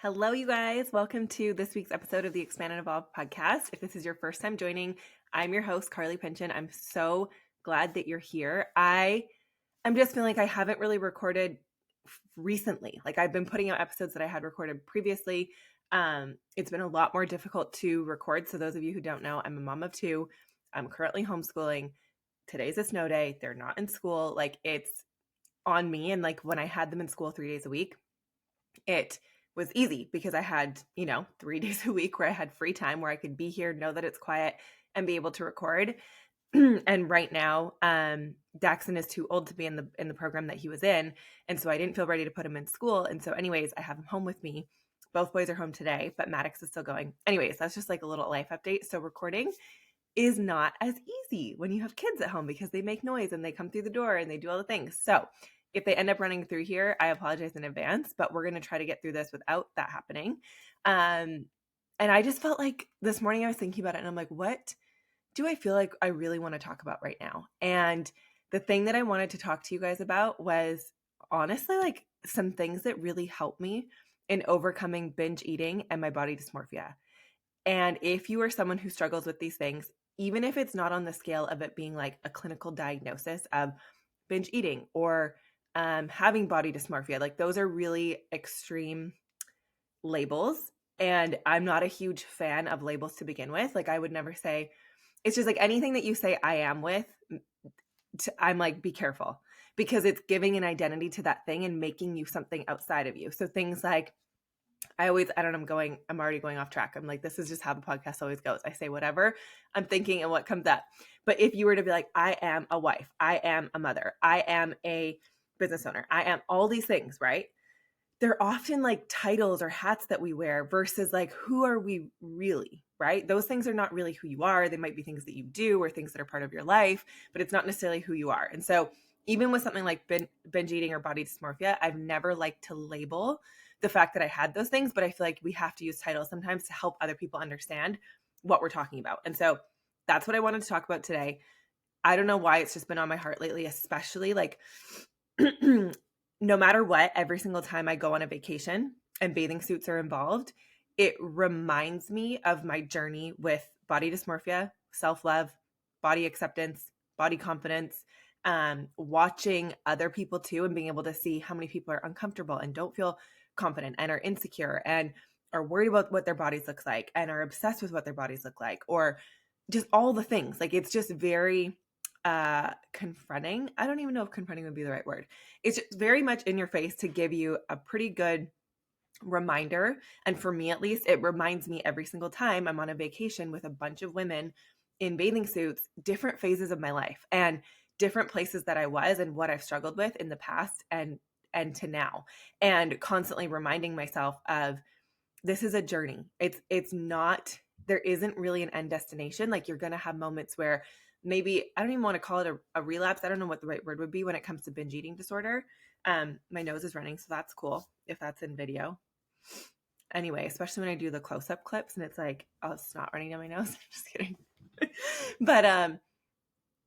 Hello, you guys. Welcome to this week's episode of the Expand and Evolve podcast. If this is your first time joining, I'm your host, Carly Pynchon. I'm so glad that you're here. I'm just feeling like I haven't really recorded recently. Like I've been putting out episodes that I had recorded previously. It's been a lot more difficult to record. So those of you who don't know, I'm a mom of two. I'm currently homeschooling. Today's a snow day. They're not in school. Like it's on me. And like when I had them in school 3 days a week, it was easy because I had, 3 days a week where I had free time where I could be here, know that it's quiet, and be able to record. And right now, Daxon is too old to be in the program that he was in, and so I didn't feel ready to put him in school. And so, anyways, I have him home with me. Both boys are home today, but Maddox is still going. Anyways, that's just like a little life update. So recording is not as easy when you have kids at home because they make noise and they come through the door and they do all the things. So if they end up running through here, I apologize in advance, but we're going to try to get through this without that happening. And I just felt like this morning I was thinking about it and I'm like, what do I feel like I really want to talk about right now? And the thing that I wanted to talk to you guys about was honestly like some things that really helped me in overcoming binge eating and my body dysmorphia. And if you are someone who struggles with these things, even if it's not on the scale of it being like a clinical diagnosis of binge eating or having body dysmorphia, like those are really extreme labels. And I'm not a huge fan of labels to begin with. Like I would never say, it's just like anything that you say I am with, I'm like, be careful because it's giving an identity to that thing and making you something outside of you. So things like, I don't know, I'm already going off track. I'm like, this is just how the podcast always goes. I say whatever I'm thinking and what comes up. But if you were to be like, I am a wife, I am a mother, I am a business owner, I am all these things, right? They're often like titles or hats that we wear versus like, who are we really, right? Those things are not really who you are. They might be things that you do or things that are part of your life, but it's not necessarily who you are. And so even with something like binge eating or body dysmorphia, I've never liked to label the fact that I had those things, but I feel like we have to use titles sometimes to help other people understand what we're talking about. And so that's what I wanted to talk about today. I don't know why it's just been on my heart lately, especially like no matter what, every single time I go on a vacation and bathing suits are involved, it reminds me of my journey with body dysmorphia, self-love, body acceptance, body confidence, watching other people too, and being able to see how many people are uncomfortable and don't feel confident and are insecure and are worried about what their bodies look like and are obsessed with what their bodies look like, or just all the things. Like it's just very confronting. I don't even know if confronting would be the right word. It's just very much in your face to give you a pretty good reminder. And for me, at least, it reminds me every single time I'm on a vacation with a bunch of women in bathing suits, different phases of my life and different places that I was and what I've struggled with in the past and to now, and constantly reminding myself of this is a journey. It's not, there isn't really an end destination. Like you're going to have moments where maybe, I don't even want to call it a relapse. I don't know what the right word would be when it comes to binge eating disorder. My nose is running, so that's cool if that's in video. Anyway, especially when I do the close-up clips and it's like, oh, it's not running down my nose. Just kidding. But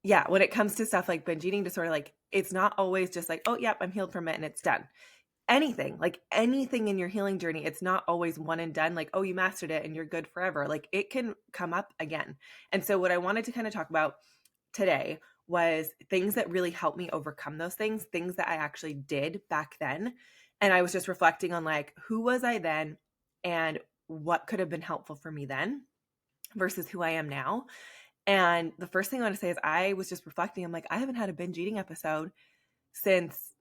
yeah, when it comes to stuff like binge eating disorder, like it's not always just like, oh, yep, I'm healed from it and it's done. Anything in your healing journey, it's not always one and done, like, oh, you mastered it and you're good forever. Like it can come up again. And so what I wanted to kind of talk about today was things that really helped me overcome those things that I actually did back then. And I was just reflecting on like, who was I then and what could have been helpful for me then versus who I am now. And the first thing I want to say is I was just reflecting. I'm like, I haven't had a binge eating episode since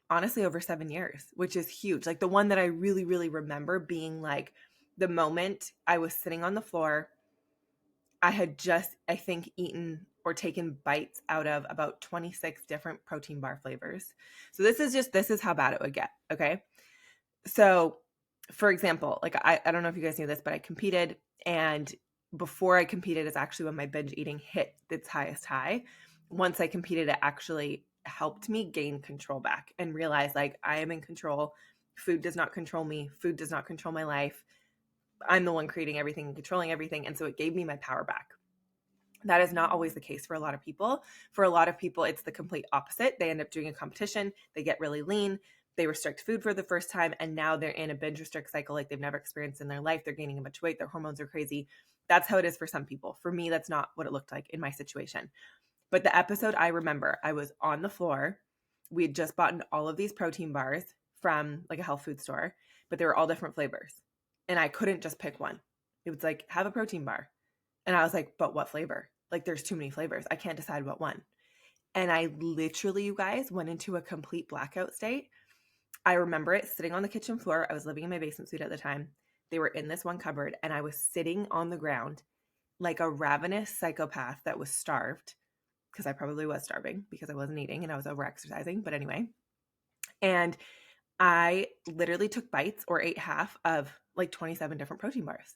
honestly over 7 years, which is huge. Like the one that I really, really remember being like the moment I was sitting on the floor, I had just, I think, eaten or taken bites out of about 26 different protein bar flavors. So this is how bad it would get. Okay. So for example, like I don't know if you guys knew this, but I competed, and before I competed is actually when my binge eating hit its highest high. Once I competed, it actually helped me gain control back and realize like I am in control. Food does not control me. Food does not control my life. I'm the one creating everything and controlling everything. And so it gave me my power back. That is not always the case for a lot of people. For a lot of people, it's the complete opposite. They end up doing a competition. They get really lean. they restrict food for the first time, and now they're in a binge restrict cycle like they've never experienced in their life. They're gaining a bunch of weight. Their hormones are crazy. That's how it is for some people. For me, that's not what it looked like in my situation. But the episode I remember, I was on the floor. We had just bought all of these protein bars from like a health food store, but they were all different flavors. And I couldn't just pick one. It was like, have a protein bar. And I was like, but what flavor? Like, there's too many flavors. I can't decide what one. And I literally, you guys, went into a complete blackout state. I remember it sitting on the kitchen floor. I was living in my basement suite at the time. They were in this one cupboard, and I was sitting on the ground like a ravenous psychopath that was starved, because I probably was starving because I wasn't eating and I was over exercising. But anyway, and I literally took bites or ate half of like 27 different protein bars.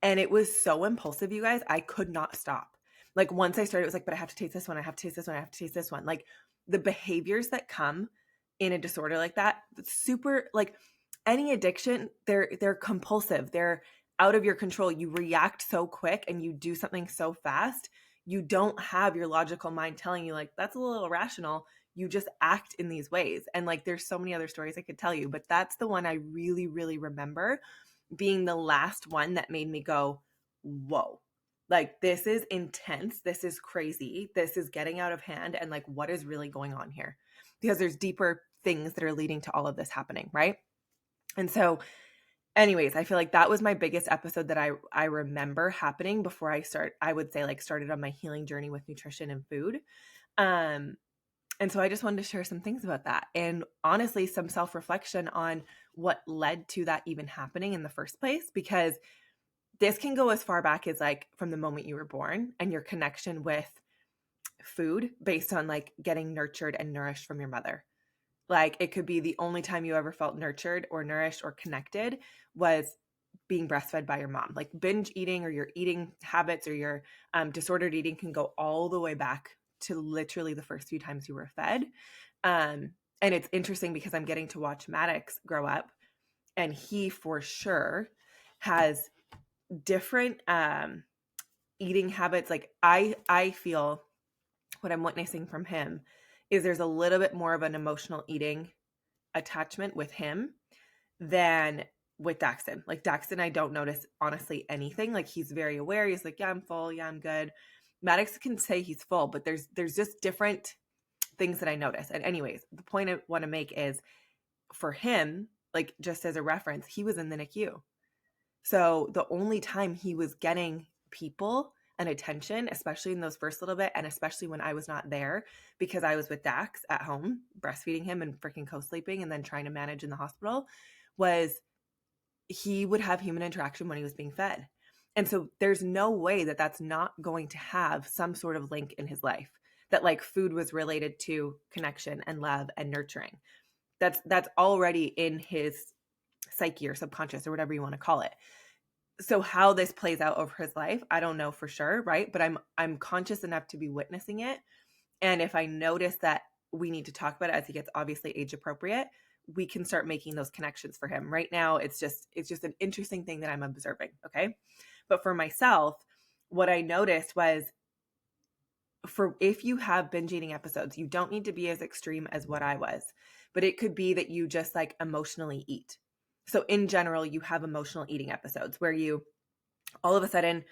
And it was so impulsive, you guys. I could not stop. Like once I started, it was like, but I have to taste this one. I have to taste this one. I have to taste this one. Like the behaviors that come in a disorder like that, super, like any addiction, they're compulsive. They're out of your control. You react so quick and you do something so fast. You don't have your logical mind telling you like, that's a little irrational. You just act in these ways. And like, there's so many other stories I could tell you, but that's the one I really, really remember being the last one that made me go, whoa, like this is intense. This is crazy. This is getting out of hand. And like, what is really going on here? Because there's deeper things that are leading to all of this happening. Right. And so anyways, I feel like that was my biggest episode that I remember happening before I would say like started on my healing journey with nutrition and food. And so I just wanted to share some things about that and honestly, some self-reflection on what led to that even happening in the first place, because this can go as far back as like from the moment you were born and your connection with food based on like getting nurtured and nourished from your mother. Like it could be the only time you ever felt nurtured or nourished or connected was being breastfed by your mom. Like binge eating or your eating habits or your disordered eating can go all the way back to literally the first few times you were fed. And it's interesting because I'm getting to watch Maddox grow up, and he for sure has different eating habits. Like I feel what I'm witnessing from him is there's a little bit more of an emotional eating attachment with him than with Daxton. Like Daxton, I don't notice honestly anything. Like he's very aware. He's like, yeah, I'm full. Yeah, I'm good. Maddox can say he's full, but there's just different things that I notice. And anyways, the point I want to make is for him, like just as a reference, he was in the NICU. So the only time he was getting people and attention, especially in those first little bit, and especially when I was not there because I was with Dax at home, breastfeeding him and freaking co-sleeping and then trying to manage in the hospital, was he would have human interaction when he was being fed. And so there's no way that that's not going to have some sort of link in his life, that like food was related to connection and love and nurturing. That's already in his psyche or subconscious or whatever you want to call it. So how this plays out over his life, I don't know for sure, right? But I'm conscious enough to be witnessing it. And if I notice that we need to talk about it as he gets obviously age appropriate, we can start making those connections for him. Right now, it's just an interesting thing that I'm observing, okay? But for myself, what I noticed was if you have binge eating episodes, you don't need to be as extreme as what I was, but it could be that you just like emotionally eat. So in general, you have emotional eating episodes where you all of a sudden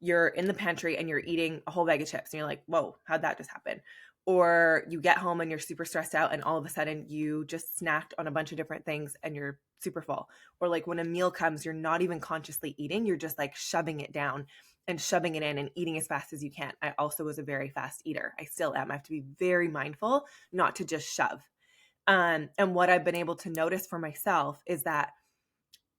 you're in the pantry and you're eating a whole bag of chips and you're like, whoa, how'd that just happen? Or you get home and you're super stressed out and all of a sudden you just snacked on a bunch of different things and you're super full. Or like when a meal comes, you're not even consciously eating, you're just like shoving it down and shoving it in and eating as fast as you can. I also was a very fast eater. I still am. I have to be very mindful not to just shove. And what I've been able to notice for myself is that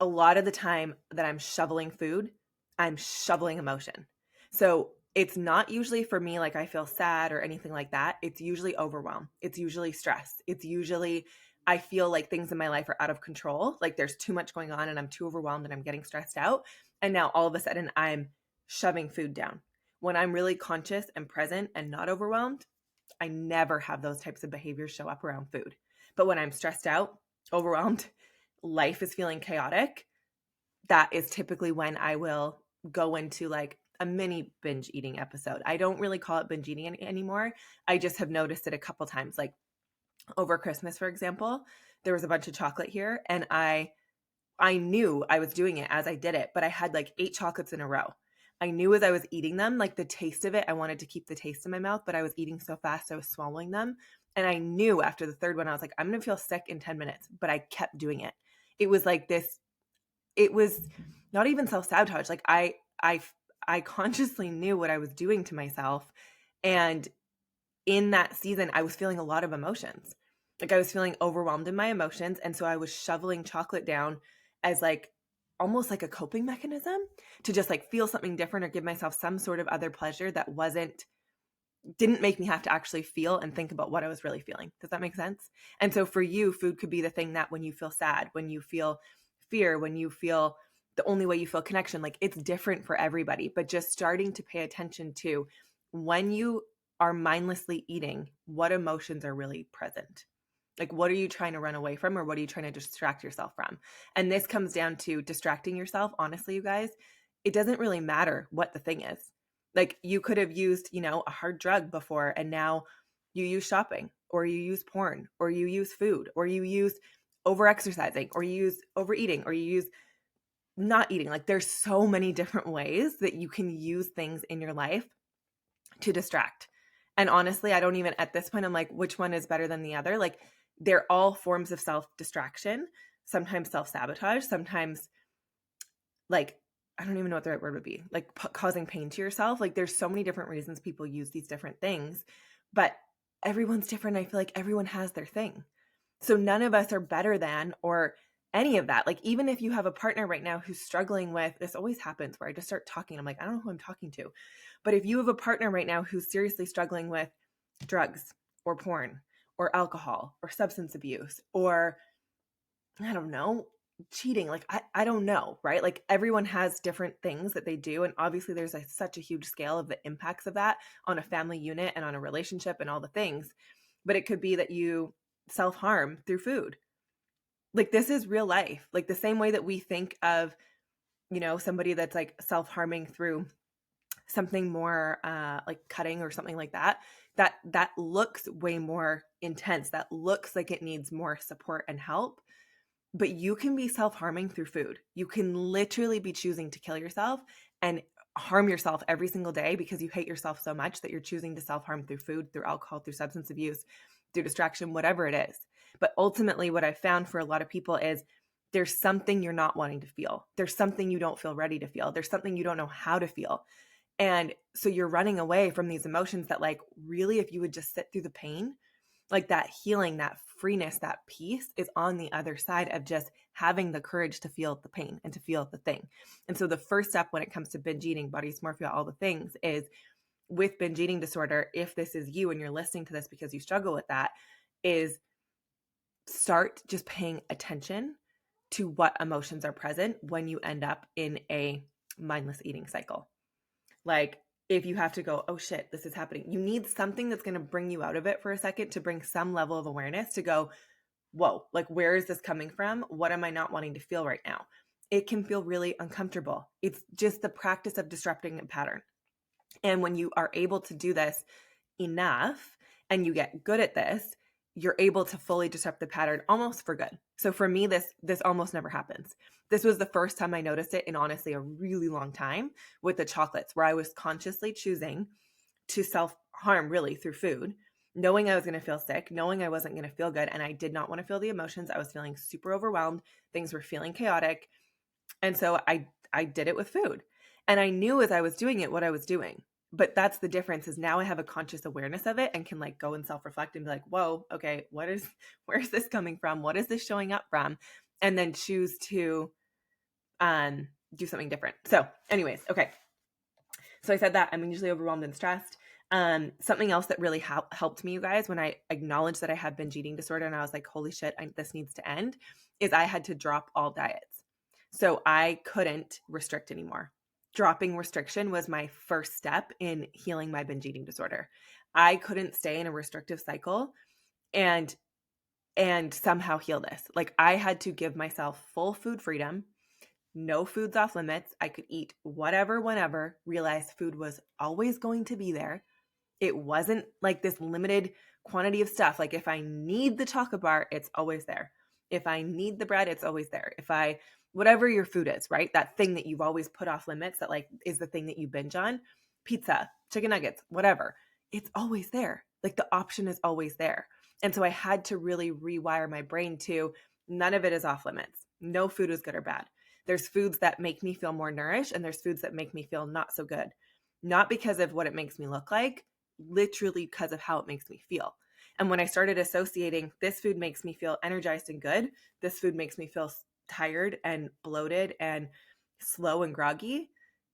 a lot of the time that I'm shoveling food, I'm shoveling emotion. So it's not usually for me like I feel sad or anything like that. It's usually overwhelm. It's usually stress. It's usually I feel like things in my life are out of control. Like there's too much going on and I'm too overwhelmed and I'm getting stressed out. And now all of a sudden I'm shoving food down. When I'm really conscious and present and not overwhelmed, I never have those types of behaviors show up around food. But when I'm stressed out, overwhelmed, life is feeling chaotic, that is typically when I will go into like a mini binge eating episode. I don't really call it binge eating anymore. I just have noticed it a couple times, like over Christmas, for example, there was a bunch of chocolate here, and I knew I was doing it as I did it, but I had like 8 chocolates in a row. I knew as I was eating them, like the taste of it, I wanted to keep the taste in my mouth, but I was eating so fast, I was swallowing them. And I knew after the third one, I was like, I'm going to feel sick in 10 minutes, but I kept doing it. It was like this, it was not even self-sabotage. Like I consciously knew what I was doing to myself. And in that season, I was feeling a lot of emotions. Like I was feeling overwhelmed in my emotions. And so I was shoveling chocolate down as like almost like a coping mechanism to just like feel something different or give myself some sort of other pleasure that didn't make me have to actually feel and think about what I was really feeling. Does that make sense? And so for you, food could be the thing that when you feel sad, when you feel fear, when you feel the only way you feel connection, like it's different for everybody, but just starting to pay attention to when you are mindlessly eating, what emotions are really present. Like, what are you trying to run away from, or what are you trying to distract yourself from? And this comes down to distracting yourself. Honestly, you guys, it doesn't really matter what the thing is. Like, you could have used, a hard drug before, and now you use shopping, or you use porn, or you use food, or you use over exercising, or you use overeating, or you use not eating. Like, there's so many different ways that you can use things in your life to distract. And honestly, I don't even, at this point, I'm like, which one is better than the other? Like, they're all forms of self-distraction, sometimes self-sabotage, sometimes like, I don't even know what the right word would be, like causing pain to yourself. Like, there's so many different reasons people use these different things, but everyone's different. I feel like everyone has their thing. So none of us are better than or any of that. Like, even if you have a partner right now who's struggling with, this always happens where I just start talking. I'm like, I don't know who I'm talking to. But if you have a partner right now who's seriously struggling with drugs or porn or alcohol or substance abuse or, I don't know, cheating, like I don't know, right? Like, everyone has different things that they do. And obviously there's such a huge scale of the impacts of that on a family unit and on a relationship and all the things. But it could be that you self-harm through food. Like, this is real life. Like, the same way that we think of, somebody that's like self-harming through something more like cutting or something like that, that looks way more intense. That looks like it needs more support and help. But you can be self-harming through food. You can literally be choosing to kill yourself and harm yourself every single day because you hate yourself so much that you're choosing to self-harm through food, through alcohol, through substance abuse, through distraction, whatever it is. But ultimately, what I've found for a lot of people is there's something you're not wanting to feel. There's something you don't feel ready to feel. There's something you don't know how to feel. And so you're running away from these emotions that, like, really, if you would just sit through the pain, like, that healing, that freeness, that peace is on the other side of just having the courage to feel the pain and to feel the thing. And so the first step when it comes to binge eating, body dysmorphia, all the things, is with binge eating disorder, if this is you and you're listening to this because you struggle with that, is start just paying attention to what emotions are present when you end up in a mindless eating cycle. Like, if you have to go, oh shit, this is happening, you need something that's going to bring you out of it for a second, to bring some level of awareness to go, whoa, like, where is this coming from? What am I not wanting to feel right now? It can feel really uncomfortable. It's just the practice of disrupting a pattern. And when you are able to do this enough and you get good at this, you're able to fully disrupt the pattern almost for good. So for me, this almost never happens. This was the first time I noticed it in, honestly, a really long time with the chocolates, where I was consciously choosing to self-harm really through food, knowing I was going to feel sick, knowing I wasn't going to feel good, and I did not want to feel the emotions. I was feeling super overwhelmed. Things were feeling chaotic. And so I did it with food. And I knew as I was doing it what I was doing. But that's the difference, is now I have a conscious awareness of it and can, like, go and self-reflect and be like, whoa, okay, where's this coming from? What is this showing up from? And then choose to do something different. So anyways, okay. So I said that I'm usually overwhelmed and stressed. Something else that really helped me, you guys, when I acknowledged that I had binge eating disorder and I was like, holy shit, this needs to end, is I had to drop all diets. So I couldn't restrict anymore. Dropping restriction was my first step in healing my binge eating disorder. I couldn't stay in a restrictive cycle and somehow heal this. Like, I had to give myself full food freedom, no foods off limits. I could eat whatever, whenever, realize food was always going to be there. It wasn't like this limited quantity of stuff. Like, if I need the chocolate bar, it's always there. If I need the bread, it's always there. Whatever your food is, right? That thing that you've always put off limits that like is the thing that you binge on, pizza, chicken nuggets, whatever, it's always there. Like the option is always there. And so I had to really rewire my brain to none of it is off limits. No food is good or bad. There's foods that make me feel more nourished and there's foods that make me feel not so good. Not because of what it makes me look like, literally because of how it makes me feel. And when I started associating this food makes me feel energized and good, this food makes me feel tired and bloated and slow and groggy,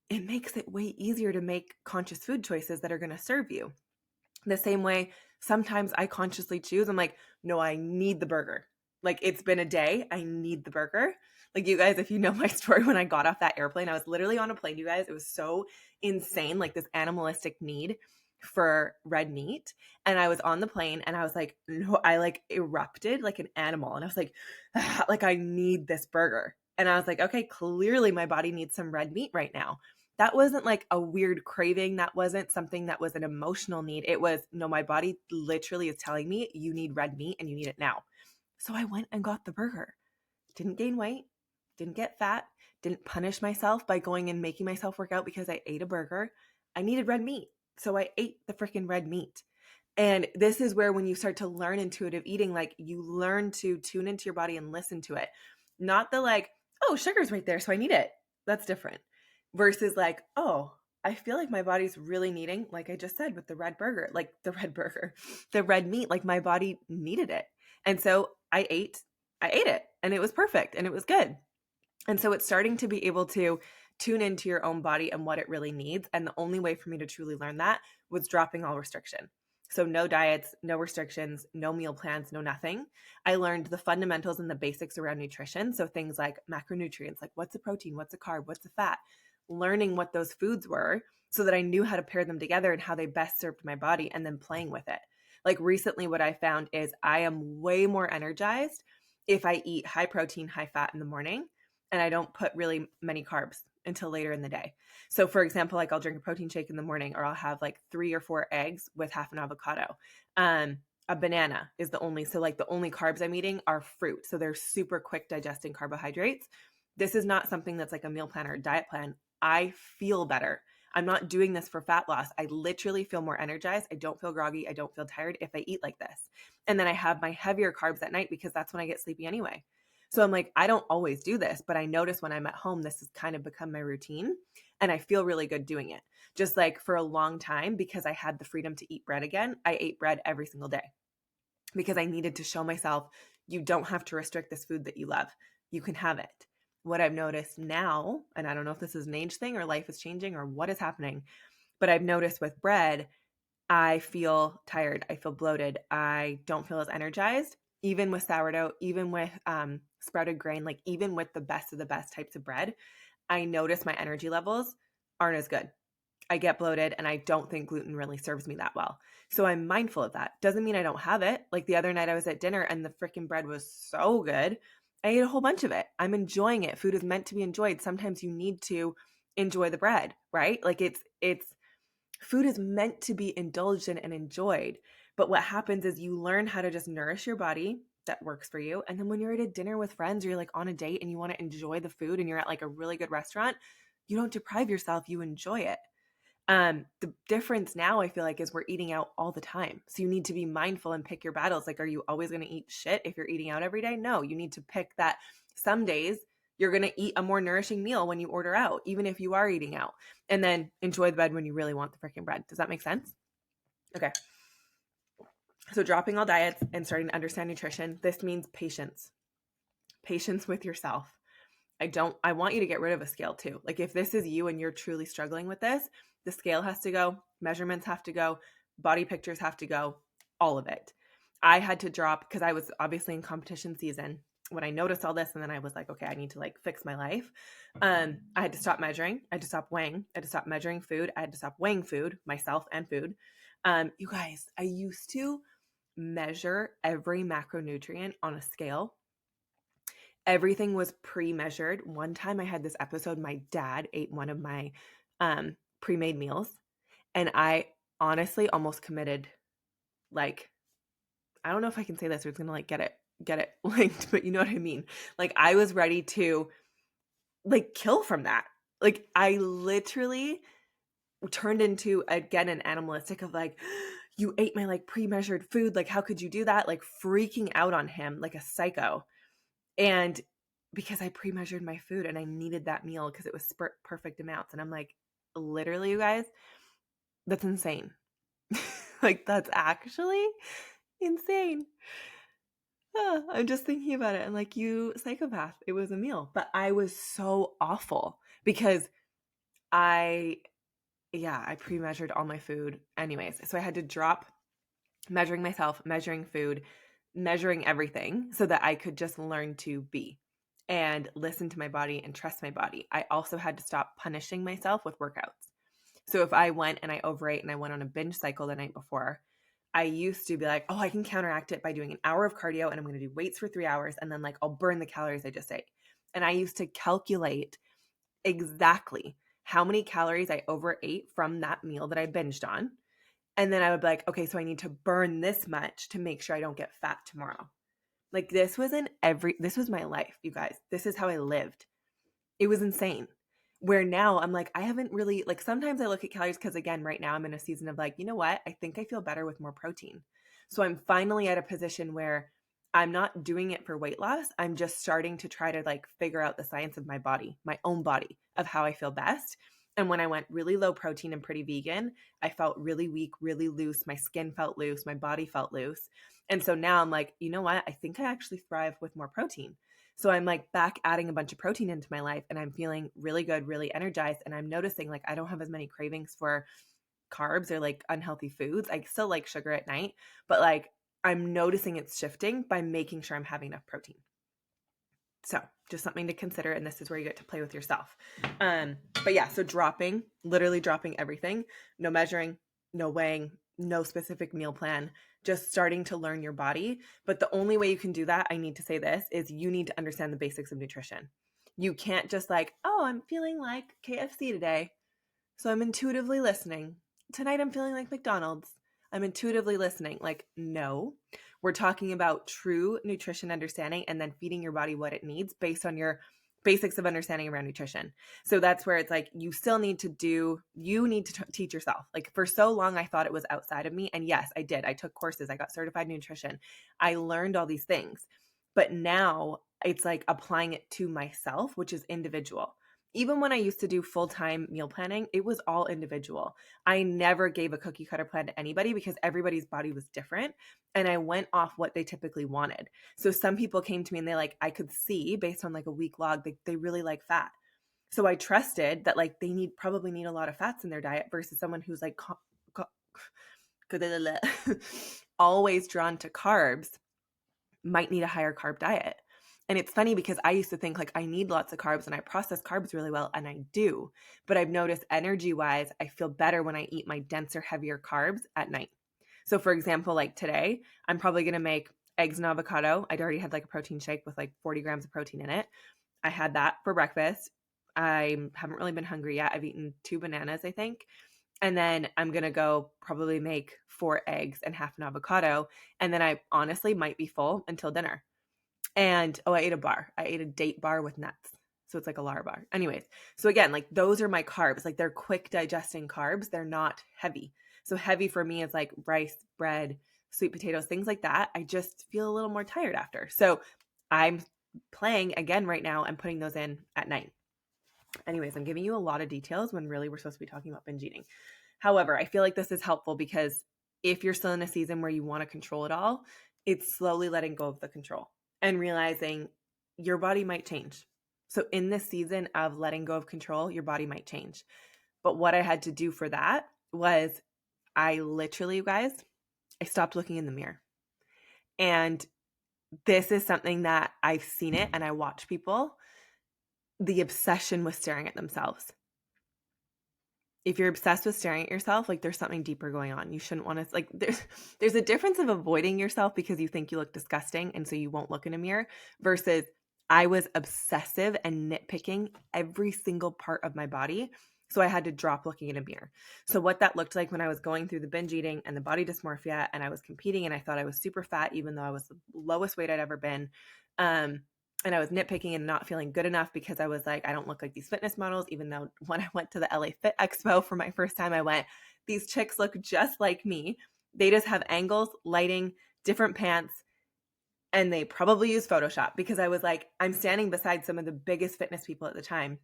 it makes it way easier to make conscious food choices that are going to serve you. The same way, sometimes I consciously choose, I'm like, no, I need the burger. Like it's been a day, I need the burger. Like you guys, if you know my story, when I got off that airplane, I was literally on a plane, you guys. It was so insane, like this animalistic need for red meat. And I was on the plane and I was like, no, I like erupted like an animal. And I was like, like I need this burger. And I was like, okay, clearly my body needs some red meat right now. That wasn't like a weird craving. That wasn't something that was an emotional need. It was, no, my body literally is telling me you need red meat and you need it now. So I went and got the burger. Didn't gain weight, didn't get fat, didn't punish myself by going and making myself work out because I ate a burger. I needed red meat. So I ate the freaking red meat. And this is where when you start to learn intuitive eating, like you learn to tune into your body and listen to it. Not the like, oh, sugar's right there, so I need it. That's different. Versus like, oh, I feel like my body's really needing, like I just said with the red burger, the red meat, like my body needed it. And so I ate it and it was perfect and it was good. And so it's starting to be able to tune into your own body and what it really needs. And the only way for me to truly learn that was dropping all restriction. So no diets, no restrictions, no meal plans, no nothing. I learned the fundamentals and the basics around nutrition. So things like macronutrients, like what's a protein, what's a carb, what's a fat, learning what those foods were so that I knew how to pair them together and how they best served my body and then playing with it. Like recently what I found is I am way more energized if I eat high protein, high fat in the morning and I don't put really many carbs until later in the day. So for example, like I'll drink a protein shake in the morning or I'll have like 3 or 4 eggs with half an avocado. A banana is the only carbs I'm eating are fruit. So they're super quick digesting carbohydrates. This is not something that's like a meal plan or a diet plan. I feel better. I'm not doing this for fat loss. I literally feel more energized. I don't feel groggy. I don't feel tired if I eat like this. And then I have my heavier carbs at night because that's when I get sleepy anyway. So I'm like, I don't always do this, but I notice when I'm at home, this has kind of become my routine and I feel really good doing it. Just like for a long time, because I had the freedom to eat bread again, I ate bread every single day because I needed to show myself, you don't have to restrict this food that you love. You can have it. What I've noticed now, and I don't know if this is an age thing or life is changing or what is happening, but I've noticed with bread, I feel tired. I feel bloated. I don't feel as energized, even with sourdough, even with sprouted grain, like even with the best of the best types of bread, I notice my energy levels aren't as good. I get bloated and I don't think gluten really serves me that well. So I'm mindful of that. Doesn't mean I don't have it. Like the other night I was at dinner and the freaking bread was so good. I ate a whole bunch of it. I'm enjoying it. Food is meant to be enjoyed. Sometimes you need to enjoy the bread, right? Like it's food is meant to be indulged in and enjoyed. But what happens is you learn how to just nourish your body that works for you. And then when you're at a dinner with friends or you're like on a date and you want to enjoy the food and you're at like a really good restaurant, you don't deprive yourself, you enjoy it. The difference now I feel like is we're eating out all the time. So you need to be mindful and pick your battles. Like, are you always going to eat shit if you're eating out every day? No, you need to pick that some days you're going to eat a more nourishing meal when you order out, even if you are eating out, and then enjoy the bread when you really want the freaking bread. Does that make sense? Okay. So dropping all diets and starting to understand nutrition, this means patience with yourself. I want you to get rid of a scale too. Like if this is you and you're truly struggling with this, the scale has to go, measurements have to go, body pictures have to go, all of it. I had to drop because I was obviously in competition season when I noticed all this. And then I was like, okay, I need to like fix my life. I had to stop measuring. I had to stop weighing. I had to stop measuring food. I had to stop weighing food, myself and food. You guys, I used to measure every macronutrient on a scale. Everything was pre-measured. One time I had this episode, my dad ate one of my pre-made meals and I honestly almost committed, like, I don't know if I can say this or it's going to like get get it linked, but you know what I mean? Like I was ready to like kill from that. Like I literally turned into, again, an animalistic of like, you ate my like pre-measured food. Like, how could you do that? Like freaking out on him like a psycho. And because I pre-measured my food and I needed that meal because it was perfect amounts. And I'm like, literally, you guys, that's insane. Like, that's actually insane. I'm just thinking about it. I'm like, you psychopath. It was a meal. But I was so awful because I pre-measured all my food anyways. So I had to drop measuring myself, measuring food, measuring everything so that I could just learn to be and listen to my body and trust my body. I also had to stop punishing myself with workouts. So if I went and I overate and I went on a binge cycle the night before, I used to be like, oh, I can counteract it by doing an hour of cardio and I'm going to do weights for 3 hours and then like I'll burn the calories I just ate. And I used to calculate exactly how many calories I overate from that meal that I binged on. And then I would be like, okay, so I need to burn this much to make sure I don't get fat tomorrow. Like this was my life, you guys. This is how I lived. It was insane. Where now I'm like, I haven't really, like sometimes I look at calories because again, right now I'm in a season of like, you know what? I think I feel better with more protein. So I'm finally at a position where I'm not doing it for weight loss. I'm just starting to try to like figure out the science of my body, my own body, of how I feel best. And when I went really low protein and pretty vegan, I felt really weak, really loose. My skin felt loose. My body felt loose. And so now I'm like, you know what? I think I actually thrive with more protein. So I'm like back adding a bunch of protein into my life and I'm feeling really good, really energized. And I'm noticing like I don't have as many cravings for carbs or like unhealthy foods. I still like sugar at night, but like I'm noticing it's shifting by making sure I'm having enough protein. So just something to consider. And this is where you get to play with yourself. But yeah, so literally dropping everything, no measuring, no weighing, no specific meal plan, just starting to learn your body. But the only way you can do that, I need to say this, is you need to understand the basics of nutrition. You can't just like, oh, I'm feeling like KFC today, so I'm intuitively listening. Tonight I'm feeling like McDonald's. I'm intuitively listening. Like, no, we're talking about true nutrition understanding and then feeding your body what it needs based on your basics of understanding around nutrition. So that's where it's like, you need to teach yourself. Like for so long, I thought it was outside of me. And yes, I did. I took courses. I got certified in nutrition. I learned all these things, but now it's like applying it to myself, which is individual. Even when I used to do full-time meal planning, it was all individual. I never gave a cookie cutter plan to anybody because everybody's body was different. And I went off what they typically wanted. So some people came to me and I could see based on like a week log, they really like fat. So I trusted that like they probably need a lot of fats in their diet versus someone who's like always drawn to carbs might need a higher carb diet. And it's funny because I used to think like I need lots of carbs and I process carbs really well, and I do. But I've noticed energy wise, I feel better when I eat my denser, heavier carbs at night. So for example, like today, I'm probably going to make eggs and avocado. I'd already had like a protein shake with like 40 grams of protein in it. I had that for breakfast. I haven't really been hungry yet. I've eaten 2 bananas, I think. And then I'm going to go probably make 4 eggs and half an avocado. And then I honestly might be full until dinner. And I ate a bar. I ate a date bar with nuts. So it's like a Lara bar. Anyways, so again, like those are my carbs. Like they're quick digesting carbs. They're not heavy. So heavy for me is like rice, bread, sweet potatoes, things like that. I just feel a little more tired after. So I'm playing again right now and putting those in at night. Anyways, I'm giving you a lot of details when really we're supposed to be talking about binge eating. However, I feel like this is helpful because if you're still in a season where you want to control it all, it's slowly letting go of the control and realizing your body might change. So in this season of letting go of control, your body might change. But what I had to do for that was I literally, you guys, I stopped looking in the mirror. And this is something that I've seen it and I watch people, the obsession with staring at themselves. If you're obsessed with staring at yourself, like there's something deeper going on. You shouldn't want to, like, there's a difference of avoiding yourself because you think you look disgusting and so you won't look in a mirror versus I was obsessive and nitpicking every single part of my body So I had to drop looking in a mirror. So what that looked like when I was going through the binge eating and the body dysmorphia and I was competing and I thought I was super fat, even though I was the lowest weight I'd ever been. And I was nitpicking and not feeling good enough because I was like, I don't look like these fitness models, even though when I went to the LA Fit Expo for my first time, I went, these chicks look just like me. They just have angles, lighting, different pants, and they probably use Photoshop because I was like, I'm standing beside some of the biggest fitness people at the time.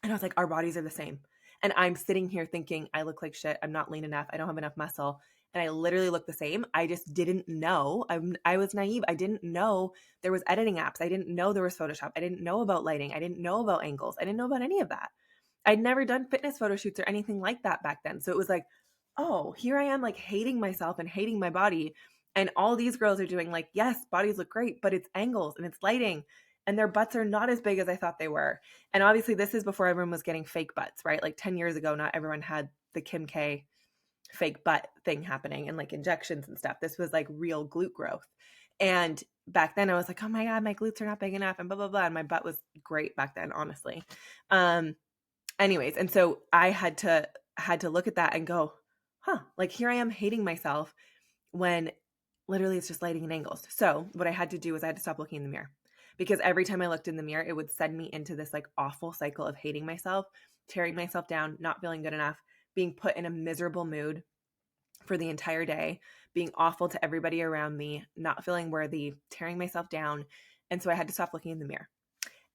And I was like, our bodies are the same. And I'm sitting here thinking, I look like shit. I'm not lean enough. I don't have enough muscle. And I literally look the same. I just didn't know. I was naive. I didn't know there was editing apps. I didn't know there was Photoshop. I didn't know about lighting. I didn't know about angles. I didn't know about any of that. I'd never done fitness photo shoots or anything like that back then. So it was like, oh, here I am like hating myself and hating my body. And all these girls are doing like, yes, bodies look great, but it's angles and it's lighting and their butts are not as big as I thought they were. And obviously this is before everyone was getting fake butts, right? Like 10 years ago, not everyone had the Kim K fake butt thing happening and like injections and stuff. This was like real glute growth. And back then I was like, oh my God, my glutes are not big enough and blah, blah, blah. And my butt was great back then, honestly. Anyways, and so I had to look at that and go, huh, like here I am hating myself when literally it's just lighting and angles. So what I had to do was I had to stop looking in the mirror because every time I looked in the mirror, it would send me into this like awful cycle of hating myself, tearing myself down, not feeling good enough, being put in a miserable mood for the entire day, being awful to everybody around me, not feeling worthy, tearing myself down. And so I had to stop looking in the mirror.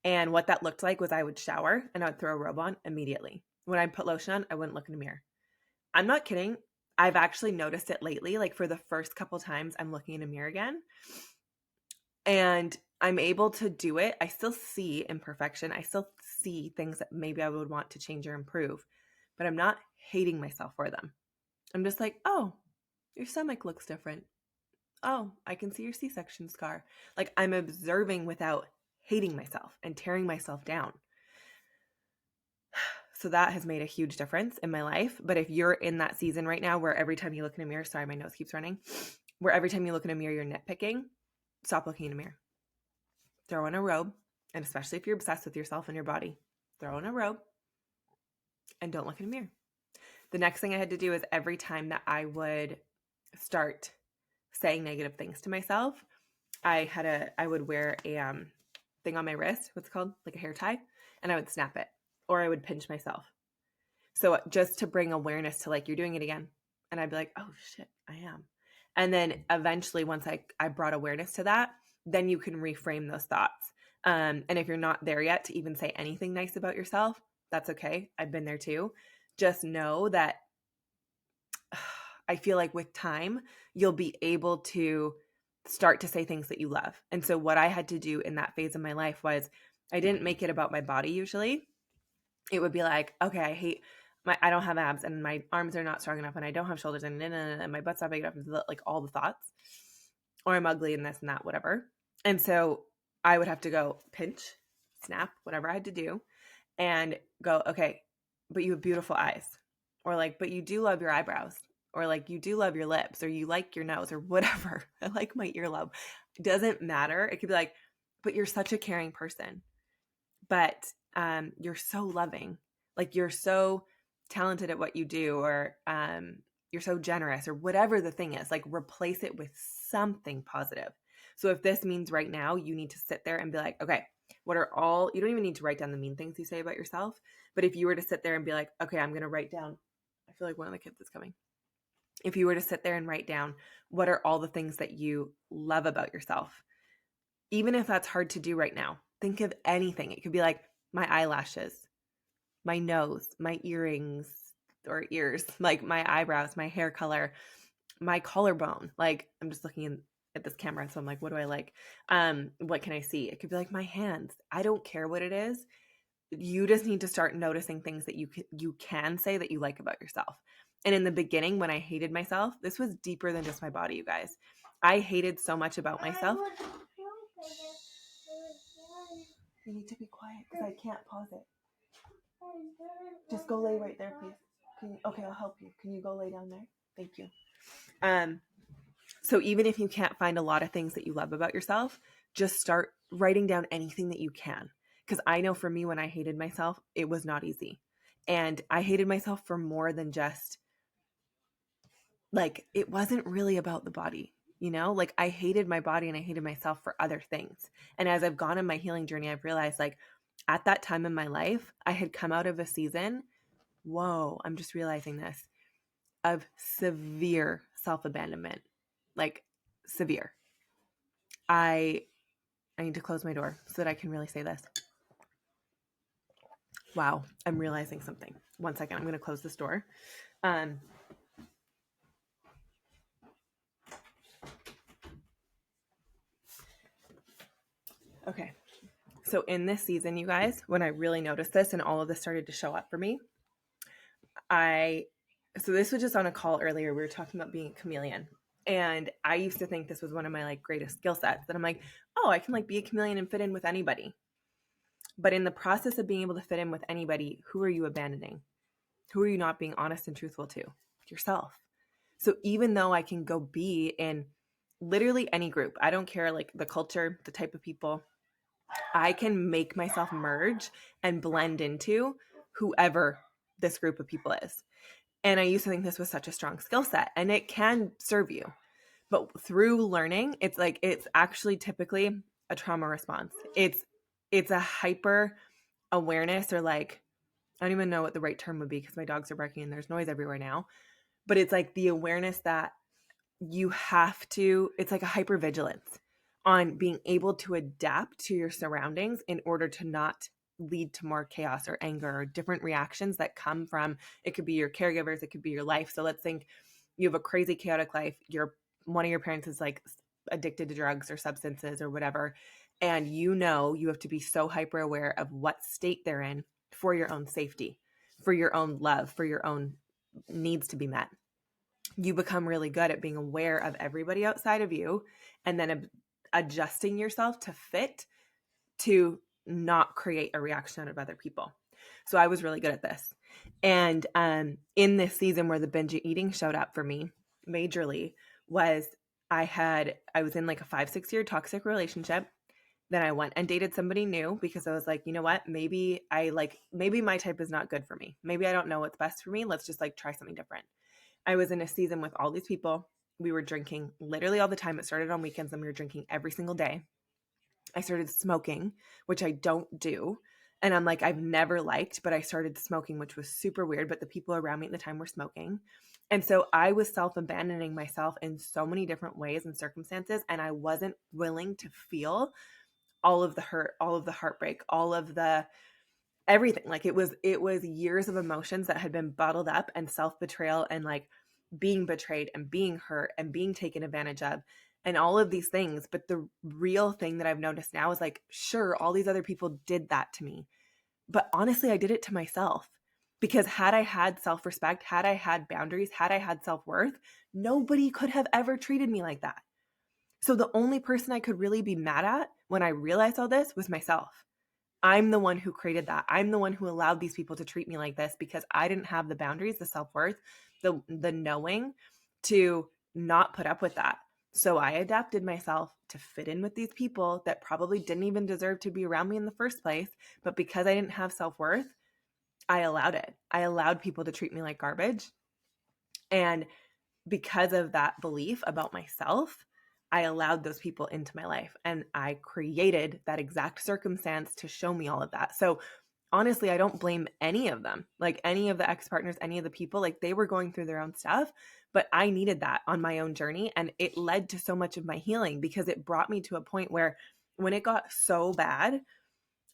And what that looked like was I would shower and I would throw a robe on immediately. When I'd put lotion on, I wouldn't look in the mirror. I'm not kidding. I've actually noticed it lately. Like for the first couple times, I'm looking in a mirror again. And I'm able to do it. I still see imperfection. I still see things that maybe I would want to change or improve, but I'm not hating myself for them. I'm just like, oh, your stomach looks different. Oh, I can see your C-section scar. Like I'm observing without hating myself and tearing myself down. So that has made a huge difference in my life. But if you're in that season right now where every time you look in a mirror, sorry, my nose keeps running, where every time you look in a mirror, you're nitpicking, stop looking in a mirror. Throw on a robe. And especially if you're obsessed with yourself and your body, throw on a robe and don't look in a mirror. The next thing I had to do is every time that I would start saying negative things to myself, I would wear a thing on my wrist, what's it called? Like a hair tie, and I would snap it or I would pinch myself. So just to bring awareness to like, you're doing it again. And I'd be like, oh shit, I am. And then eventually once I brought awareness to that, then you can reframe those thoughts. And if you're not there yet to even say anything nice about yourself, that's okay. I've been there too. Just know that I feel like with time, you'll be able to start to say things that you love. And so what I had to do in that phase of my life was I didn't make it about my body usually. It would be like, okay, I don't have abs and my arms are not strong enough and I don't have shoulders and my butt's not big enough, like all the thoughts, or I'm ugly and this and that, whatever. And so I would have to go pinch, snap, whatever I had to do and go, okay, but you have beautiful eyes, or like, but you do love your eyebrows, or like you do love your lips, or you like your nose, or whatever. I like my earlobe. It doesn't matter. It could be like, but you're such a caring person, but you're so loving, like you're so talented at what you do, or you're so generous, or whatever the thing is, like replace it with something positive. So if this means right now you need to sit there and be like, okay, you don't even need to write down the mean things you say about yourself, but if you were to sit there and be like, okay, I'm going to write down, I feel like one of the kids is coming. If you were to sit there and write down, what are all the things that you love about yourself? Even if that's hard to do right now, think of anything. It could be like my eyelashes, my nose, my earrings or ears, like my eyebrows, my hair color, my collarbone. Like I'm just looking at this camera. So I'm like, what do I like? What can I see? It could be like my hands. I don't care what it is. You just need to start noticing things that you can say that you like about yourself. And in the beginning, when I hated myself, this was deeper than just my body, you guys. I hated so much about myself. You need to be quiet because I can't pause it. Just go lay right there, please. Okay, I'll help you. Can you go lay down there? Thank you. So even if you can't find a lot of things that you love about yourself, just start writing down anything that you can. Because I know for me, when I hated myself, it was not easy. And I hated myself for more than just like, it wasn't really about the body, you know, like I hated my body and I hated myself for other things. And as I've gone on my healing journey, I've realized like at that time in my life, I had come out of a season. Whoa, I'm just realizing this, of severe self-abandonment, like severe. I need to close my door so that I can really say this. Wow, I'm realizing something. One second, I'm going to close this door. Okay. So in this season, you guys, when I really noticed this and all of this started to show up for me, so this was just on a call earlier. We were talking about being a chameleon. And I used to think this was one of my like greatest skill sets, that I'm like, oh, I can like be a chameleon and fit in with anybody. But in the process of being able to fit in with anybody, who are you abandoning? Who are you not being honest and truthful to? Yourself. So even though I can go be in literally any group, I don't care like the culture, the type of people, I can make myself merge and blend into whoever this group of people is. And I used to think this was such a strong skill set, and it can serve you. But through learning, it's like, it's actually typically a trauma response. It's a hyper awareness, or like, I don't even know what the right term would be because my dogs are barking and there's noise everywhere now. But it's like the awareness that you have to, it's like a hypervigilance on being able to adapt to your surroundings in order to not lead to more chaos or anger or different reactions that come from, it could be your caregivers, it could be your life. So let's think you have a crazy chaotic life. One of your parents is like addicted to drugs or substances or whatever. And you know, you have to be so hyper aware of what state they're in for your own safety, for your own love, for your own needs to be met. You become really good at being aware of everybody outside of you and then adjusting yourself to fit, to not create a reaction out of other people. So I was really good at this. And in this season where the binge eating showed up for me majorly was I was in like a 5-6 year toxic relationship. Then I went and dated somebody new because I was like, you know what, maybe my type is not good for me. Maybe I don't know what's best for me. Let's just like try something different. I was in a season with all these people. We were drinking literally all the time. It started on weekends and we were drinking every single day. I started smoking, which I don't do. And I'm like, I've never liked, but I started smoking, which was super weird. But the people around me at the time were smoking. And so I was self-abandoning myself in so many different ways and circumstances. And I wasn't willing to feel all of the hurt, all of the heartbreak, all of the everything. Like it was years of emotions that had been bottled up, and self-betrayal, and like being betrayed and being hurt and being taken advantage of and all of these things. But the real thing that I've noticed now is like, sure, all these other people did that to me, but honestly, I did it to myself. Because had I had self-respect, had I had boundaries, had I had self-worth, nobody could have ever treated me like that. So the only person I could really be mad at when I realized all this was myself. I'm the one who created that. I'm the one who allowed these people to treat me like this because I didn't have the boundaries, the self-worth, the knowing to not put up with that. So I adapted myself to fit in with these people that probably didn't even deserve to be around me in the first place. But because I didn't have self-worth, I allowed it. I allowed people to treat me like garbage. And because of that belief about myself, I allowed those people into my life, and I created that exact circumstance to show me all of that. So honestly, I don't blame any of them, like any of the ex-partners, any of the people, like they were going through their own stuff, but I needed that on my own journey. And it led to so much of my healing because it brought me to a point where when it got so bad,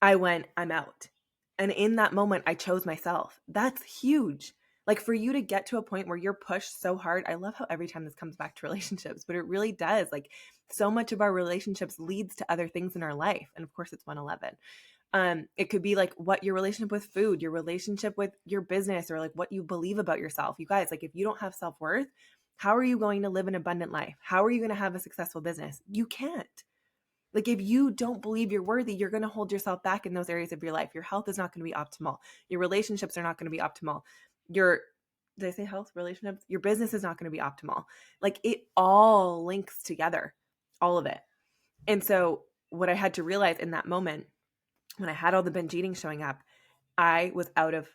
I went, I'm out. And in that moment, I chose myself. That's huge. Like for you to get to a point where you're pushed so hard. I love how every time this comes back to relationships, but it really does. Like so much of our relationships leads to other things in our life. And of course it's 111. It could be like what your relationship with food, your relationship with your business, or like what you believe about yourself. You guys, like if you don't have self-worth, how are you going to live an abundant life? How are you going to have a successful business? You can't. Like if you don't believe you're worthy, you're going to hold yourself back in those areas of your life. Your health is not going to be optimal. Your relationships are not going to be optimal. Did I say health, relationships? Your business is not going to be optimal. Like it all links together, all of it. And so what I had to realize in that moment, when I had all the binge eating showing up, I was out of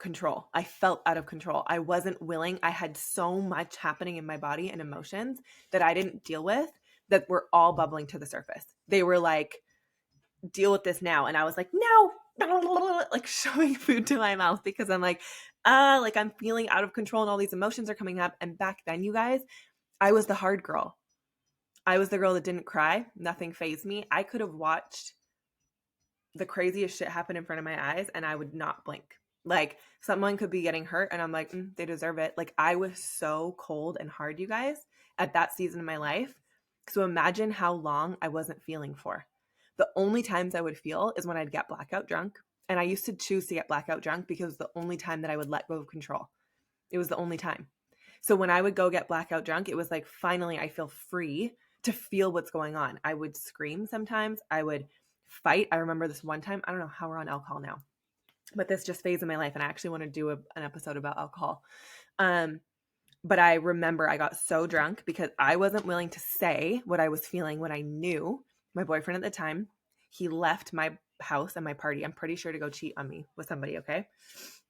control. I felt out of control. I wasn't willing. I had so much happening in my body and emotions that I didn't deal with that were all bubbling to the surface. They were like, deal with this now. And I was like, no, like shoving food to my mouth because I'm like I'm feeling out of control and all these emotions are coming up. And back then, you guys, I was the hard girl. I was the girl that didn't cry. Nothing fazed me. I could have watched the craziest shit happen in front of my eyes and I would not blink. Like someone could be getting hurt and I'm like, they deserve it. Like I was so cold and hard, you guys, at that season of my life. So imagine how long I wasn't feeling for. The only times I would feel is when I'd get blackout drunk. And I used to choose to get blackout drunk because it was the only time that I would let go of control. It was the only time. So when I would go get blackout drunk, it was like, finally, I feel free to feel what's going on. I would scream sometimes. I would fight. I remember this one time, I don't know how we're on alcohol now, but this just phase in my life. And I actually want to do an episode about alcohol. But I remember I got so drunk because I wasn't willing to say what I was feeling when I knew my boyfriend at the time, he left my house and my party, I'm pretty sure, to go cheat on me with somebody. Okay.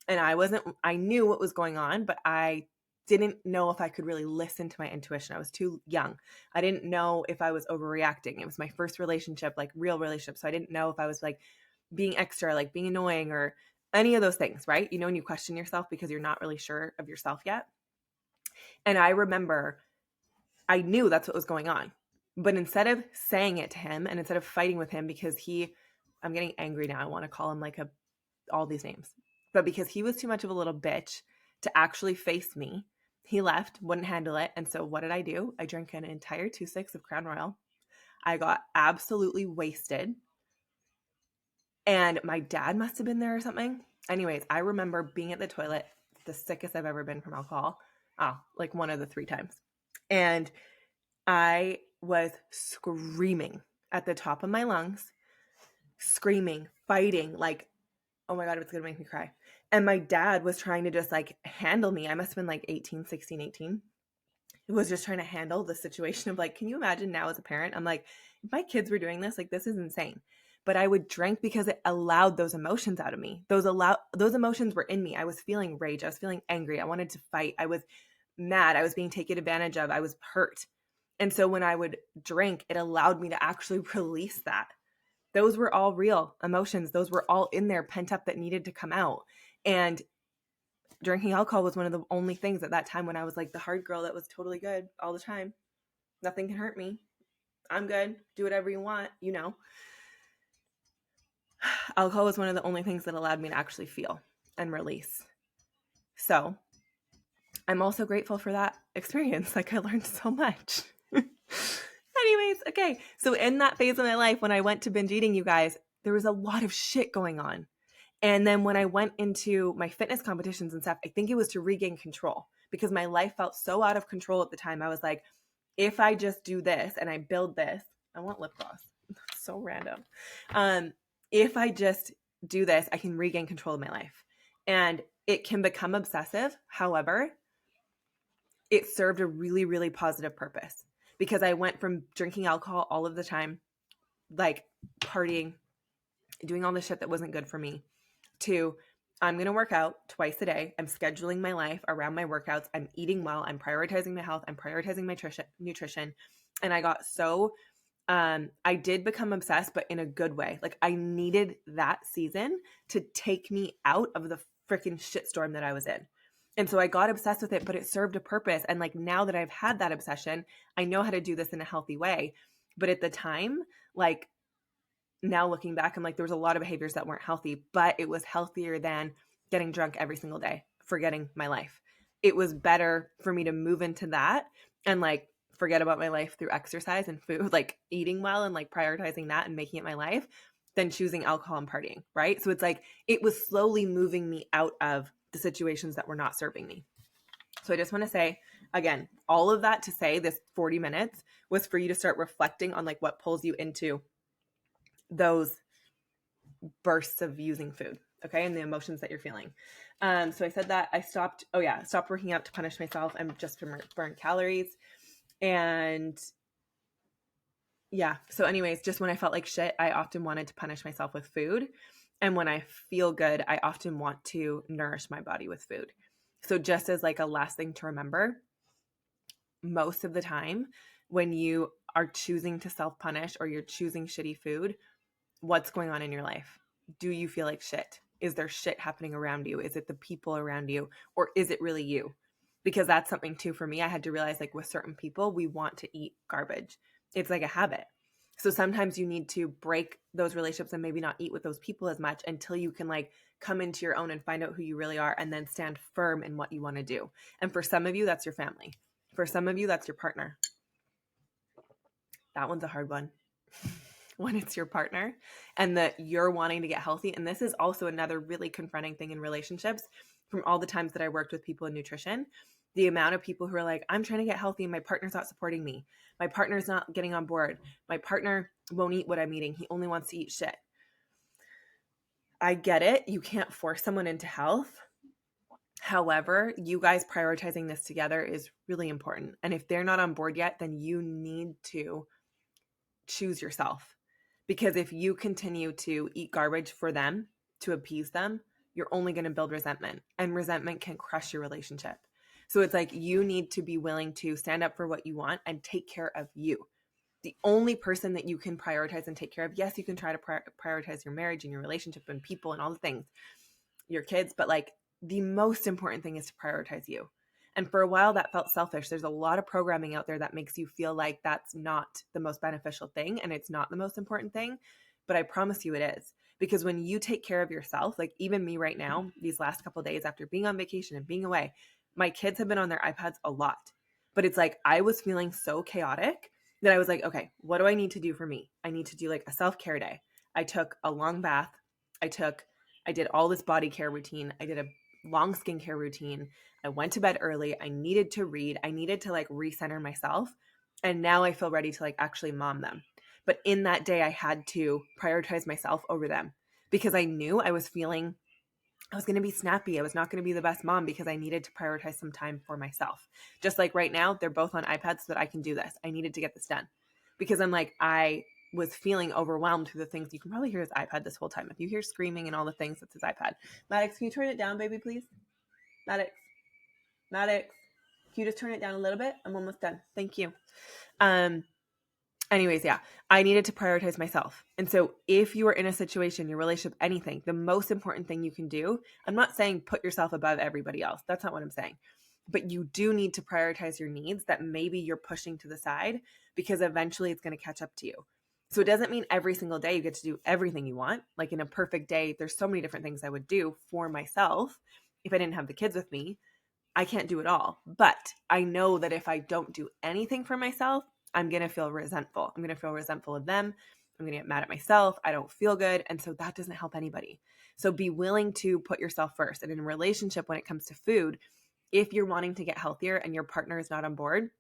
And I knew what was going on, but I didn't know if I could really listen to my intuition. I was too young. I didn't know if I was overreacting. It was my first relationship, like real relationship. So I didn't know if I was like being extra, like being annoying or any of those things, right? You know, when you question yourself because you're not really sure of yourself yet. And I remember I knew that's what was going on. But instead of saying it to him and instead of fighting with him because I'm getting angry now. I want to call him like all these names. But because he was too much of a little bitch to actually face me, he left, wouldn't handle it. And so what did I do? I drank an entire 2-6 of Crown Royal. I got absolutely wasted. And my dad must have been there or something. Anyways, I remember being at the toilet, the sickest I've ever been from alcohol. Like one of the 3 times. And I was screaming at the top of my lungs, screaming, fighting, like, oh my God, it's going to make me cry. And my dad was trying to just like handle me. I must have been like 18. He was just trying to handle the situation of like, can you imagine now as a parent? I'm like, if my kids were doing this, like, this is insane. But I would drink because it allowed those emotions out of me. Those emotions were in me. I was feeling rage. I was feeling angry. I wanted to fight. I was mad. I was being taken advantage of. I was hurt. And so when I would drink, it allowed me to actually release that. Those were all real emotions. Those were all in there, pent up, that needed to come out. And drinking alcohol was one of the only things at that time when I was like the hard girl that was totally good all the time. Nothing can hurt me. I'm good. Do whatever you want, you know. Alcohol was one of the only things that allowed me to actually feel and release. So I'm also grateful for that experience. Like I learned so much. Anyways, okay. So in that phase of my life, when I went to binge eating, you guys, there was a lot of shit going on. And then when I went into my fitness competitions and stuff, I think it was to regain control because my life felt so out of control at the time. I was like, if I just do this and I build this, I want lip gloss. So random. If I just do this, I can regain control of my life. And it can become obsessive. However, it served a really, really positive purpose because I went from drinking alcohol all of the time, like partying, doing all the shit that wasn't good for me, to I'm going to work out twice a day. I'm scheduling my life around my workouts. I'm eating well. I'm prioritizing my health. I'm prioritizing my nutrition. And I got so, I did become obsessed, but in a good way. Like I needed that season to take me out of the freaking shitstorm that I was in. And so I got obsessed with it, but it served a purpose. And like now that I've had that obsession, I know how to do this in a healthy way. But at the time, like now looking back, I'm like, there was a lot of behaviors that weren't healthy, but it was healthier than getting drunk every single day, forgetting my life. It was better for me to move into that and like forget about my life through exercise and food, like eating well and like prioritizing that and making it my life than choosing alcohol and partying, right? So it's like, it was slowly moving me out of the situations that were not serving me. So I just want to say, again, all of that to say this 40 minutes was for you to start reflecting on like what pulls you into those bursts of using food, okay, and the emotions that you're feeling. So I said that I stopped working out to punish myself and just to burn calories. And yeah, so anyways, just when I felt like shit, I often wanted to punish myself with food. And when I feel good, I often want to nourish my body with food. So just as like a last thing to remember, most of the time when you are choosing to self-punish or you're choosing shitty food, what's going on in your life? Do you feel like shit? Is there shit happening around you? Is it the people around you? Or is it really you? Because that's something too for me. I had to realize like with certain people, we want to eat garbage. It's like a habit. So sometimes you need to break those relationships and maybe not eat with those people as much until you can like come into your own and find out who you really are and then stand firm in what you want to do. And for some of you, that's your family. For some of you, that's your partner. That one's a hard one. When it's your partner and that you're wanting to get healthy. And this is also another really confronting thing in relationships from all the times that I worked with people in nutrition. The amount of people who are like, I'm trying to get healthy and my partner's not supporting me. My partner's not getting on board. My partner won't eat what I'm eating. He only wants to eat shit. I get it. You can't force someone into health. However, you guys prioritizing this together is really important. And if they're not on board yet, then you need to choose yourself. Because if you continue to eat garbage for them, to appease them, you're only going to build resentment. And resentment can crush your relationship. So it's like you need to be willing to stand up for what you want and take care of you. The only person that you can prioritize and take care of, yes, you can try to prioritize your marriage and your relationship and people and all the things, your kids, but like the most important thing is to prioritize you. And for a while that felt selfish. There's a lot of programming out there that makes you feel like that's not the most beneficial thing and it's not the most important thing. But I promise you it is. Because when you take care of yourself, like even me right now, these last couple of days after being on vacation and being away, my kids have been on their iPads a lot. But it's like I was feeling so chaotic that I was like, okay, what do I need to do for me? I need to do like a self-care day. I took a long bath. I did all this body care routine. I did a long skincare routine. I went to bed early. I needed to read. I needed to like recenter myself. And now I feel ready to like actually mom them. But in that day, I had to prioritize myself over them because I knew I was feeling I was going to be snappy. I was not going to be the best mom because I needed to prioritize some time for myself. Just like right now, they're both on iPads so that I can do this. I needed to get this done because I'm like, I was feeling overwhelmed through the things. You can probably hear his iPad this whole time. If you hear screaming and all the things, that's his iPad. Maddox, can you turn it down, baby, please? Maddox, can you just turn it down a little bit? I'm almost done. Thank you. Anyways, yeah, I needed to prioritize myself. And so if you are in a situation, your relationship, anything, the most important thing you can do, I'm not saying put yourself above everybody else. That's not what I'm saying. But you do need to prioritize your needs that maybe you're pushing to the side because eventually it's going to catch up to you. So it doesn't mean every single day you get to do everything you want. Like in a perfect day, there's so many different things I would do for myself if I didn't have the kids with me. I can't do it all. But I know that if I don't do anything for myself, I'm going to feel resentful. I'm going to feel resentful of them. I'm going to get mad at myself. I don't feel good. And so that doesn't help anybody. So be willing to put yourself first. And in a relationship, when it comes to food, if you're wanting to get healthier and your partner is not on board,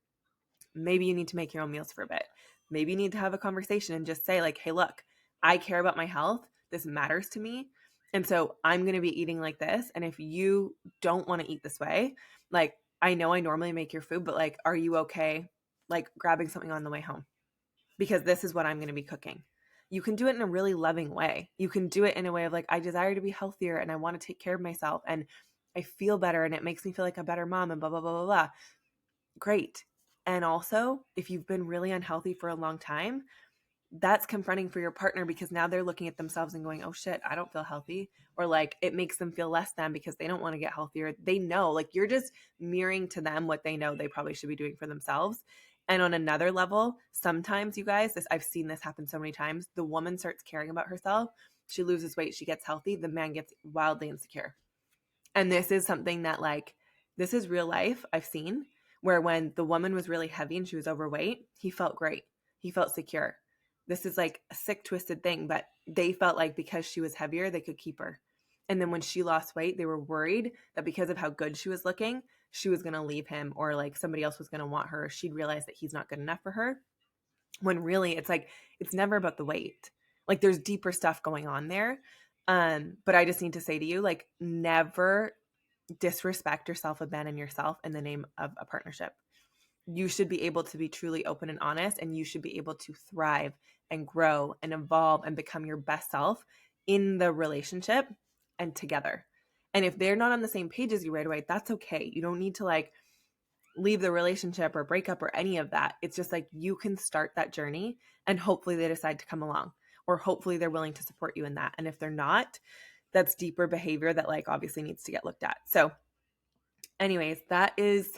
maybe you need to make your own meals for a bit. Maybe you need to have a conversation and just say like, hey, look, I care about my health. This matters to me. And so I'm going to be eating like this. And if you don't want to eat this way, like I know I normally make your food, but like, are you okay like grabbing something on the way home? Because this is what I'm going to be cooking. You can do it in a really loving way. You can do it in a way of like, I desire to be healthier and I want to take care of myself and I feel better and it makes me feel like a better mom and blah, blah, blah, blah, blah. Great. And also, if you've been really unhealthy for a long time, that's confronting for your partner because now they're looking at themselves and going, oh shit, I don't feel healthy. Or like it makes them feel less than because they don't want to get healthier. They know like you're just mirroring to them what they know they probably should be doing for themselves. And on another level, sometimes you guys, I've seen this happen so many times. The woman starts caring about herself. She loses weight. She gets healthy. The man gets wildly insecure. And this is something that like, this is real life I've seen where when the woman was really heavy and she was overweight, he felt great. He felt secure. This is like a sick, twisted thing, but they felt like because she was heavier, they could keep her. And then when she lost weight, they were worried that because of how good she was looking, she was going to leave him or like somebody else was going to want her. She'd realize that he's not good enough for her. When really it's like, it's never about the weight. Like there's deeper stuff going on there. But I just need to say to you, like never disrespect or self-abandon yourself in the name of a partnership. You should be able to be truly open and honest, and you should be able to thrive and grow and evolve and become your best self in the relationship and together. And if they're not on the same page as you right away, that's okay. You don't need to like leave the relationship or break up or any of that. It's just like you can start that journey and hopefully they decide to come along, or hopefully they're willing to support you in that. And if they're not, that's deeper behavior that like obviously needs to get looked at. So anyways, that is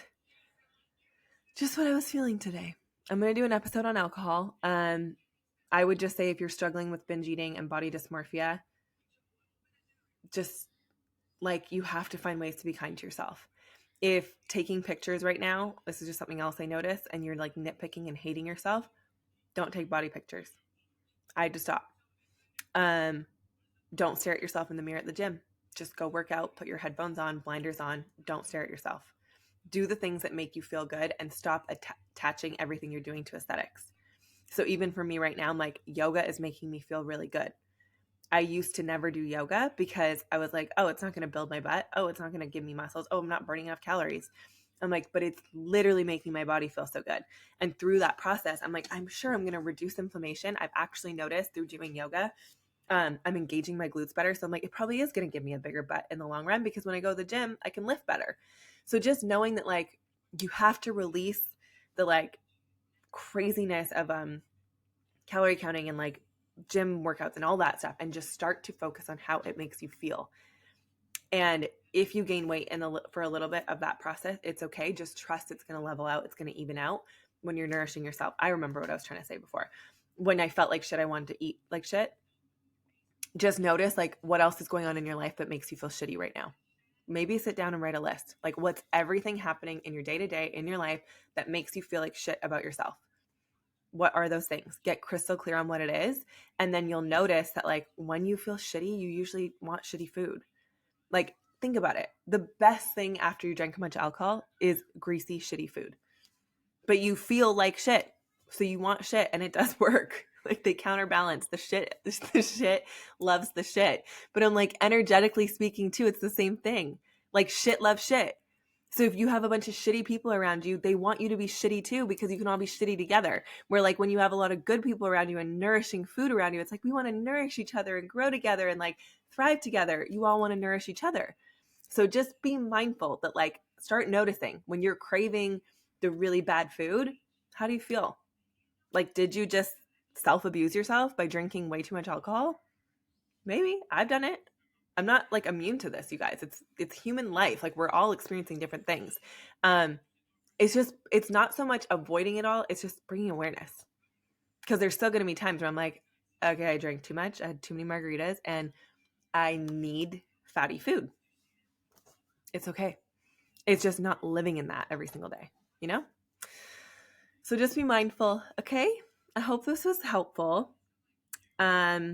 just what I was feeling today. I'm going to do an episode on alcohol. I would just say if you're struggling with binge eating and body dysmorphia, just like you have to find ways to be kind to yourself. If taking pictures right now, this is just something else I noticed, and you're like nitpicking and hating yourself, don't take body pictures. I had to stop. Don't stare at yourself in the mirror at the gym. Just go work out, put your headphones on, blinders on. Don't stare at yourself. Do the things that make you feel good and stop attaching everything you're doing to aesthetics. So even for me right now, I'm like, yoga is making me feel really good. I used to never do yoga because I was like, oh, it's not going to build my butt. Oh, it's not going to give me muscles. Oh, I'm not burning enough calories. I'm like, but it's literally making my body feel so good. And through that process, I'm like, I'm sure I'm going to reduce inflammation. I've actually noticed through doing yoga, I'm engaging my glutes better. So I'm like, it probably is going to give me a bigger butt in the long run because when I go to the gym, I can lift better. So just knowing that like you have to release the like craziness of calorie counting and like gym workouts and all that stuff and just start to focus on how it makes you feel. And if you gain weight for a little bit of that process, it's okay. Just trust it's going to level out. It's going to even out when you're nourishing yourself. I remember what I was trying to say before. When I felt like shit, I wanted to eat like shit. Just notice like what else is going on in your life that makes you feel shitty right now. Maybe sit down and write a list. Like what's everything happening in your day-to-day in your life that makes you feel like shit about yourself? What are those things? Get crystal clear on what it is. And then you'll notice that like when you feel shitty, you usually want shitty food. Like think about it. The best thing after you drink a bunch of alcohol is greasy, shitty food. But you feel like shit. So you want shit and it does work. Like they counterbalance the shit. The shit loves the shit. But I'm like energetically speaking too, it's the same thing. Like shit loves shit. So if you have a bunch of shitty people around you, they want you to be shitty too because you can all be shitty together. Where like when you have a lot of good people around you and nourishing food around you, it's like we want to nourish each other and grow together and like thrive together. You all want to nourish each other. So just be mindful that like start noticing when you're craving the really bad food, how do you feel? Like did you just self-abuse yourself by drinking way too much alcohol? Maybe. I've done it. I'm not like immune to this, you guys. It's human life. Like we're all experiencing different things. It's not so much avoiding it all. It's just bringing awareness because there's still going to be times where I'm like, okay, I drank too much. I had too many margaritas and I need fatty food. It's okay. It's just not living in that every single day, you know? So just be mindful. Okay. I hope this was helpful. Yeah.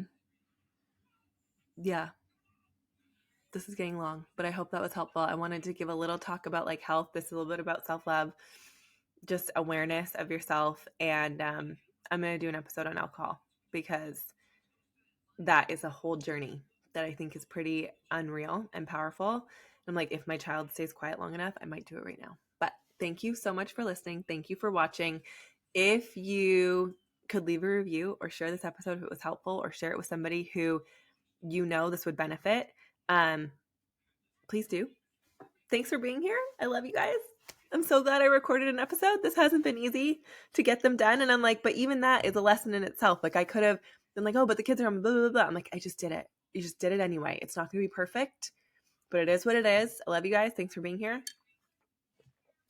This is getting long, but I hope that was helpful. I wanted to give a little talk about like health. This is a little bit about self-love, just awareness of yourself. And I'm going to do an episode on alcohol because that is a whole journey that I think is pretty unreal and powerful. I'm like, if my child stays quiet long enough, I might do it right now. But thank you so much for listening. Thank you for watching. If you could leave a review or share this episode if it was helpful or share it with somebody who you know this would benefit, please do. Thanks for being here. I love you guys. I'm so glad I recorded an episode. This hasn't been easy to get them done. And I'm like, but even that is a lesson in itself. Like I could have been like, oh, but the kids are on blah, blah, blah. I'm like, I just did it. You just did it anyway. It's not going to be perfect, but it is what it is. I love you guys. Thanks for being here.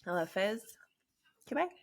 I love Fizz. Okay, bye.